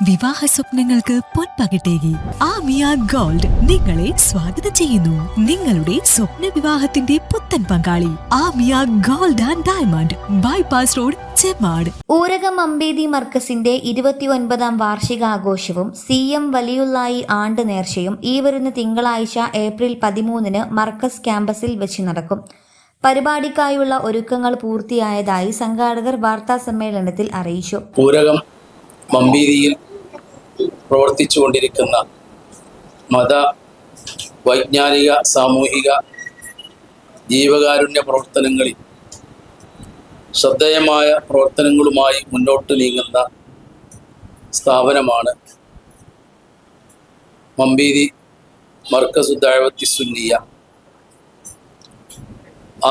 വിവാഹ സ്വപ്നങ്ങൾക്ക് പൊൻപകിട്ടേകി ആമിയ ഗോൾഡ് നിങ്ങളെ സ്വാഗതം ചെയ്യുന്നു. നിങ്ങളുടെ സ്വപ്ന വിവാഹത്തിന്റെ പുത്തൻ പങ്കാളി Amiya gold and diamond, bypass road, Chemmad. Oorakam അമ്പേദി മർക്കസിന്റെ 29ാം വാർഷികാഘോഷവും CM വലിയുള്ളായി ആണ്ട് നേർച്ചയും ഈ വരുന്ന തിങ്കളാഴ്ച ഏപ്രിൽ 13-ന് മർക്കസ് ക്യാമ്പസിൽ വെച്ച് നടക്കും. പരിപാടിക്കായുള്ള ഒരുക്കങ്ങൾ പൂർത്തിയായതായി സംഘാടകർ വാർത്താ സമ്മേളനത്തിൽ അറിയിച്ചു. ഊരകം മമ്പീതിയിൽ പ്രവർത്തിച്ചുകൊണ്ടിരിക്കുന്ന മത, വൈജ്ഞാനിക, സാമൂഹിക, ജീവകാരുണ്യ പ്രവർത്തനങ്ങളിൽ ശ്രദ്ധേയമായ പ്രവർത്തനങ്ങളുമായി മുന്നോട്ട് നീങ്ങുന്ന സ്ഥാപനമാണ് മമ്പീതി മർക്കസു ദഅവത്തി സുന്നിയ.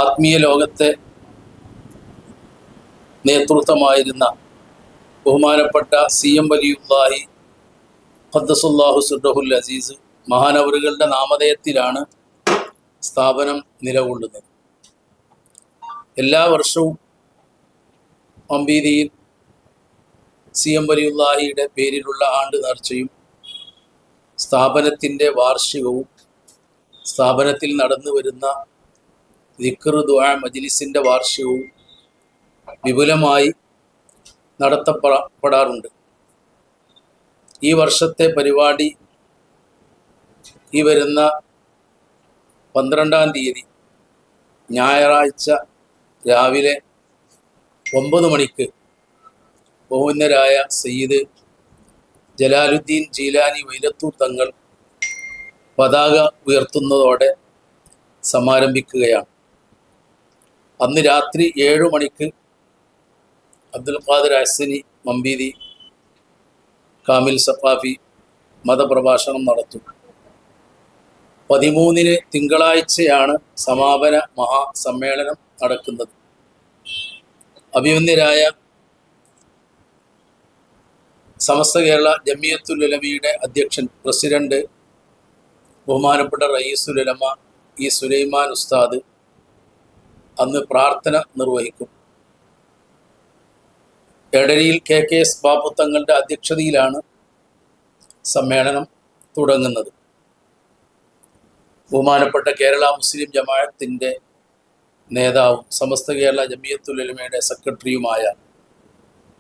ആത്മീയ ലോകത്തെ നേതൃത്വമായിരുന്ന ബഹുമാനപ്പെട്ട CM വലിയുള്ളാഹി ഖദ്ദസുല്ലാഹു സിർറഹുൽ അസീസ് മഹാനവറുകളുടെ നാമധേയത്തിലാണ് സ്ഥാപനം നിലകൊള്ളുന്നത്. എല്ലാ വർഷവും മമ്പീതിയിൽ CM വലിയുള്ളാഹിയുടെ പേരിലുള്ള ആണ്ട് നേർച്ചയും സ്ഥാപനത്തിൻ്റെ വാർഷികവും സ്ഥാപനത്തിൽ നടന്നു വരുന്ന ദിക്ർ ദുആ മജ്ലിസിൻ്റെ വാർഷികവും വിപുലമായി നടത്തപ്പെടാറുണ്ട്. ഈ വർഷത്തെ പരിപാടി ഈ വരുന്ന 12-ാം തീയതി ഞായറാഴ്ച രാവിലെ 9 മണിക്ക് ബഹുമാന്യരായ സയ്യിദ് ജലാലുദ്ദീൻ ജീലാനി വൈലത്തൂർ തങ്ങൾ പതാക ഉയർത്തുന്നതോടെ സമാരംഭിക്കുകയാണ്. അന്ന് രാത്രി 7 മണിക്ക് അബ്ദുൽ ഖാദിർ അഹ്സനി മമ്പീതി കാമിൽ സഖാഫി മതപ്രഭാഷണം നടത്തും. 13-ന് തിങ്കളാഴ്ചയാണ് സമാപന മഹാസമ്മേളനം നടക്കുന്നത്. അഭിമന്യരായ സമസ്ത കേരള ജമിയത്തുൽ ഉലമയുടെ അധ്യക്ഷൻ, പ്രസിഡന്റ്, ബഹുമാനപ്പെട്ട റയീസുൽ ഉലമ ഈ സുലൈമാൻ ഉസ്താദ് അന്ന് പ്രാർത്ഥന നിർവഹിക്കും. എടരിയിൽ KKS ബാബു തങ്ങളുടെ അധ്യക്ഷതയിലാണ് സമ്മേളനം തുടങ്ങുന്നത്. ബഹുമാനപ്പെട്ട കേരള മുസ്ലിം ജമാഅത്തിൻ്റെ നേതാവും സമസ്ത കേരള ജമിയത്തുൽ ഉലമയുടെ സെക്രട്ടറിയുമായ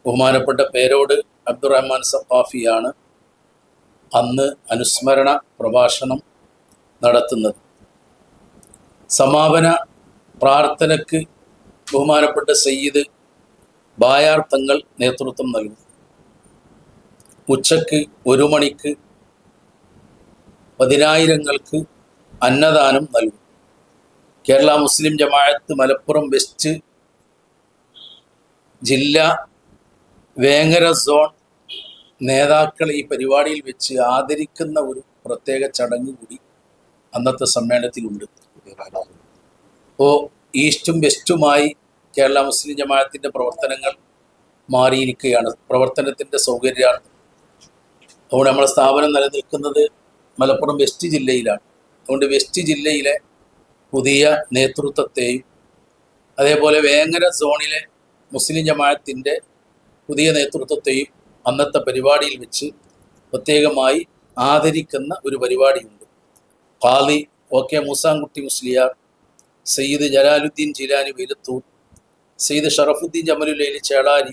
ബഹുമാനപ്പെട്ട പേരോട് അബ്ദുറഹ്മാൻ സഖാഫിയാണ് അന്ന് അനുസ്മരണ പ്രഭാഷണം നടത്തുന്നത്. സമാപന പ്രാർത്ഥനയ്ക്ക് ബഹുമാനപ്പെട്ട സയ്യിദ് ബായാർ തങ്ങൾ നേതൃത്വം നൽകും. ഉച്ചയ്ക്ക് 1 മണിക്ക് 10,000-ങ്ങൾക്ക് അന്നദാനം നൽകും. കേരള മുസ്ലിം ജമാഅത്ത് മലപ്പുറം വെസ്റ്റ് ജില്ല വേങ്ങര സോൺ നേതാക്കളെ ഈ പരിപാടിയിൽ വെച്ച് ആദരിക്കുന്ന ഒരു പ്രത്യേക ചടങ്ങ് കൂടി അന്നത്തെ സമ്മേളനത്തിലുണ്ട്. അപ്പോൾ ഈസ്റ്റും വെസ്റ്റുമായി കേരള മുസ്ലിം ജമാഅത്തിൻ്റെ പ്രവർത്തനങ്ങൾ മാറിയിരിക്കുകയാണ്. പ്രവർത്തനത്തിൻ്റെ സൗകര്യാർത്ഥം. അതുകൊണ്ട് നമ്മുടെ സ്ഥാപനം നിലനിൽക്കുന്നത് മലപ്പുറം വെസ്റ്റ് ജില്ലയിലാണ്. അതുകൊണ്ട് വെസ്റ്റ് ജില്ലയിലെ പുതിയ നേതൃത്വത്തെയും അതേപോലെ വേങ്ങര സോണിലെ മുസ്ലിം ജമാഅത്തിൻ്റെ പുതിയ നേതൃത്വത്തെയും അന്നത്തെ പരിപാടിയിൽ വെച്ച് പ്രത്യേകമായി ആദരിക്കുന്ന ഒരു പരിപാടിയുണ്ട്. Khadi OK Moosankutty Musliyar, Sayyid Jalaluddin Jeelani Vailathur, Sayyid Sharafuddin Jamalullaili Chelari,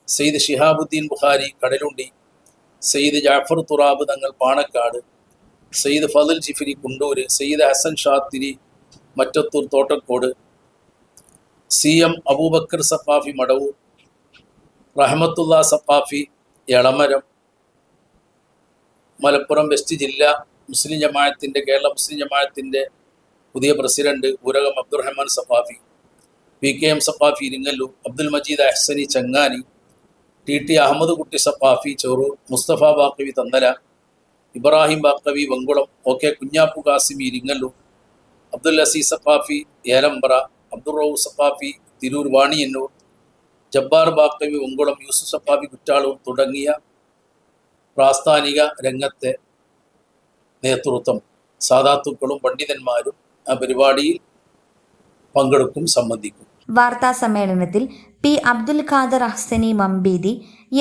Sayyid Shihabuddin Bukhari Kadalundi, Sayyid Jafar Thurab Thangal Panakkad, Sayyid Fazal Jifri Kundoor, Sayyid Hasan Shathiri Mattathur Thottakkod, CM Aboobacker Saqafi Madavoor, Rahmathulla Saqafi Elamaram, Malappuram west ജില്ല മുസ്ലിം ജമാഅത്തിൻ്റെ കേരള മുസ്ലിം ജമാഅത്തിൻ്റെ പുതിയ president Oorakam Abdurahman Saqafi, PKM Saqafi Iringallur, Abdul Majeed Ahsani Changani, TT Ahmed Kutty Saqafi Cherur, Mustafa Baqavi Thannala, Ibrahim Baqavi Venkulam, OK Kunjappu Qasimi Iringallur, Abdul Azeez Saqafi Elambra, Abdul Rauf Saqafi Tirur Vaniyannur, Jabbar Baqavi Venkulam, Yusuf Saqafi Kuttalur തുടങ്ങിയ പ്രാസ്ഥാനിക രംഗത്തെ നേതൃത്വം സാദാത്തുക്കളും പണ്ഡിതന്മാരും ആ പരിപാടിയിൽ പങ്കെടുക്കും, സംബന്ധിക്കും. വാർത്താ സമ്മേളനത്തിൽ P Abdul Khader Ahsani Mambidi,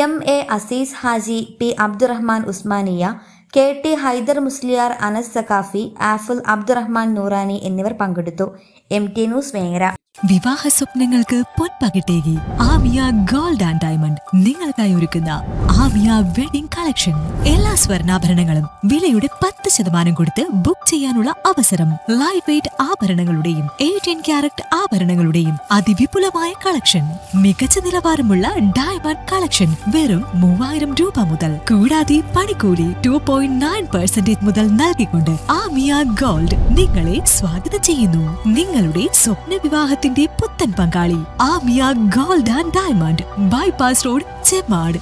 M A. Azeez Haji, P Abdurahman Usmaniya, K T. Haider Musliyar, Anas Saqafi, ആഫുൽ അബ്ദുറഹ്മാൻ നൂറാനി എന്നിവർ പങ്കെടുത്തു. MT news Vengara. വിവാഹ സ്വപ്നങ്ങൾക്ക് പൊൻപകിട്ടേകി ആമിയ ഗോൾഡ് ആൻഡ് ഡയമണ്ട് നിങ്ങൾക്കായി ഒരുക്കുന്ന ആമിയ വെഡിംഗ് കളക്ഷൻ. എല്ലാ സ്വർണ്ണാഭരണങ്ങളും വിലയുടെ 10% കൊടുത്ത് ബുക്ക് ചെയ്യാനുള്ള അവസരം. ലൈറ്റ് വെയ്റ്റ് ആഭരണങ്ങളുടെയും 18 ക്യാരറ്റ് ആഭരണങ്ങളുടെയും അതിവിപുലമായ കളക്ഷൻ. മികച്ച നിലവാരമുള്ള ഡയമണ്ട് കളക്ഷൻ വെറും 3000 രൂപ മുതൽ. കൂടാതെ പണിക്കൂലി 2.9% മുതൽ നൽകിക്കൊണ്ട് ആമിയ ഗോൾഡ് നിങ്ങളെ സ്വാഗതം ചെയ്യുന്നു. നിങ്ങളുടെ സ്വപ്ന വിവാഹത്തിന്റെ പുത്തൻ പങ്കാളി Amiya gold and diamond, bypass road, Chemmad.